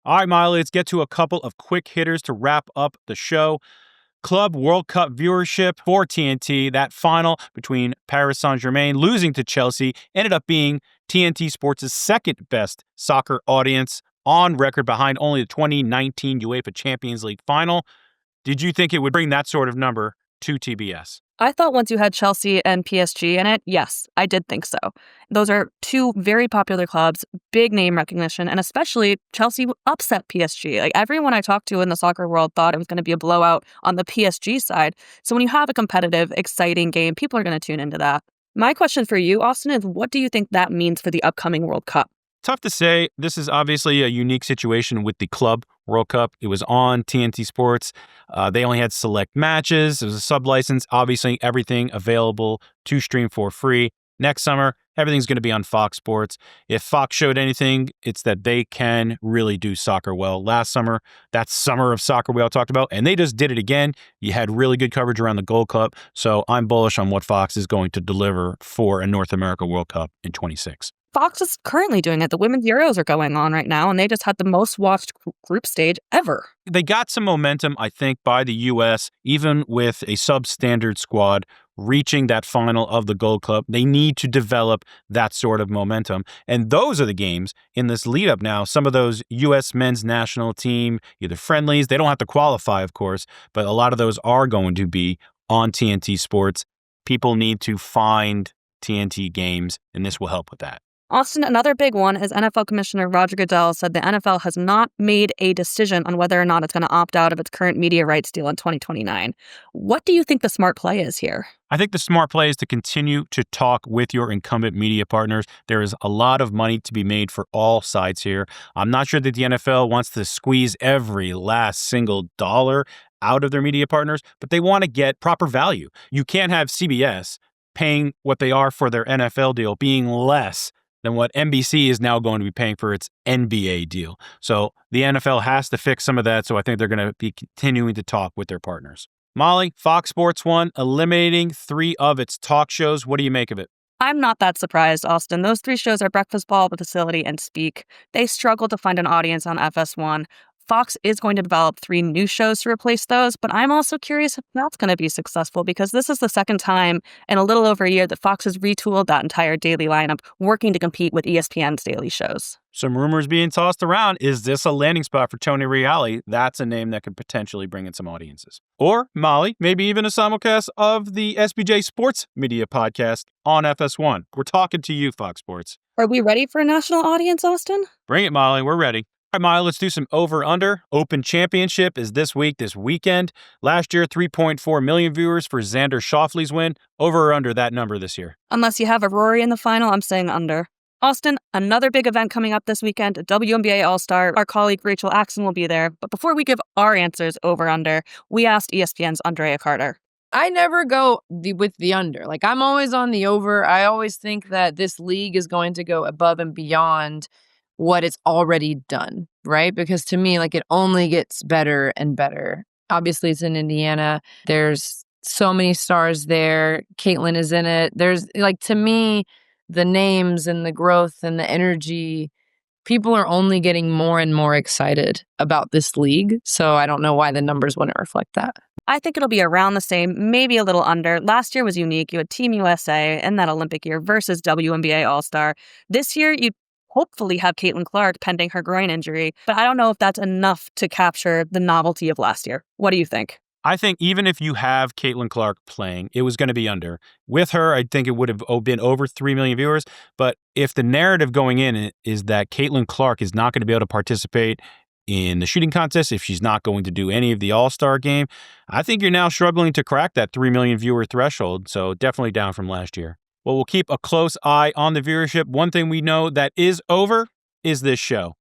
All right, Molly, let's get to a couple of quick hitters to wrap up the show. Club World Cup viewership for TNT. That final between Paris Saint-Germain losing to Chelsea ended up being TNT Sports' second best soccer audience on record, behind only the 2019 UEFA Champions League final. Did you think it would bring that sort of number to TBS? I thought once you had Chelsea and PSG in it, yes, I did think so. Those are two very popular clubs, big name recognition, and especially Chelsea upset PSG. Like, everyone I talked to in the soccer world thought it was going to be a blowout on the PSG side. So when you have a competitive, exciting game, people are going to tune into that. My question for you, Austin, is what do you think that means for the upcoming World Cup? Tough to say. This is obviously a unique situation with the Club World Cup. It was on TNT Sports. They only had select matches. It was a sub-license. Obviously, everything available to stream for free. Next summer, everything's going to be on Fox Sports. If Fox showed anything, it's that they can really do soccer well. Last summer, that summer of soccer we all talked about, and they just did it again. You had really good coverage around the Gold Cup, so I'm bullish on what Fox is going to deliver for a North America World Cup in 26. Fox is currently doing it. The Women's Euros are going on right now, and they just had the most watched group stage ever. They got some momentum, I think, by the U.S., even with a substandard squad reaching that final of the Gold Cup. They need to develop that sort of momentum. And those are the games in this lead up now. Some of those U.S. men's national team, either friendlies, they don't have to qualify, of course, but a lot of those are going to be on TNT Sports. People need to find TNT games, and this will help with that. Austin, another big one is NFL Commissioner Roger Goodell said the NFL has not made a decision on whether or not it's going to opt out of its current media rights deal in 2029. What do you think the smart play is here? I think the smart play is to continue to talk with your incumbent media partners. There is a lot of money to be made for all sides here. I'm not sure that the NFL wants to squeeze every last single dollar out of their media partners, but they want to get proper value. You can't have CBS paying what they are for their NFL deal being less than what NBC is now going to be paying for its NBA deal. So the NFL has to fix some of that, so I think they're going to be continuing to talk with their partners. Molly, Fox Sports 1 eliminating 3 of its talk shows. What do you make of it? I'm not that surprised, Austin. Those 3 shows are Breakfast Ball, The Facility, and Speak. They struggle to find an audience on FS1. Fox is going to develop 3 new shows to replace those, but I'm also curious if that's going to be successful, because this is the second time in a little over a year that Fox has retooled that entire daily lineup, working to compete with ESPN's daily shows. Some rumors being tossed around. Is this a landing spot for Tony Reali? That's a name that could potentially bring in some audiences. Or, Molly, maybe even a simulcast of the SBJ Sports Media podcast on FS1. We're talking to you, Fox Sports. Are we ready for a national audience, Austin? Bring it, Molly. We're ready. All right, Molly, let's do some over-under. Open Championship is this weekend. Last year, 3.4 million viewers for Xander Schauffele's win. Over or under that number this year? Unless you have a Rory in the final, I'm saying under. Austin, another big event coming up this weekend, WNBA All-Star. Our colleague Rachel Axon will be there. But before we give our answers over-under, we asked ESPN's Andrea Carter. I never go with the under. Like, I'm always on the over. I always think that this league is going to go above and beyond what it's already done, right? Because to me, like, it only gets better and better. Obviously, it's in Indiana. There's so many stars there. Caitlin is in it. There's, like, to me, the names and the growth and the energy, people are only getting more and more excited about this league. So I don't know why the numbers wouldn't reflect that. I think it'll be around the same, maybe a little under. Last year was unique. You had Team USA in that Olympic year versus WNBA All-Star. This year, you hopefully have Caitlin Clark pending her groin injury, but I don't know if that's enough to capture the novelty of last year. What do you think? I think even if you have Caitlin Clark playing, it was going to be under. With her, I think it would have been over 3 million viewers. But if the narrative going in is that Caitlin Clark is not going to be able to participate in the shooting contest, if she's not going to do any of the All-Star game, I think you're now struggling to crack that 3 million viewer threshold. So definitely down from last year. Well, we'll keep a close eye on the viewership. One thing we know that is over is this show.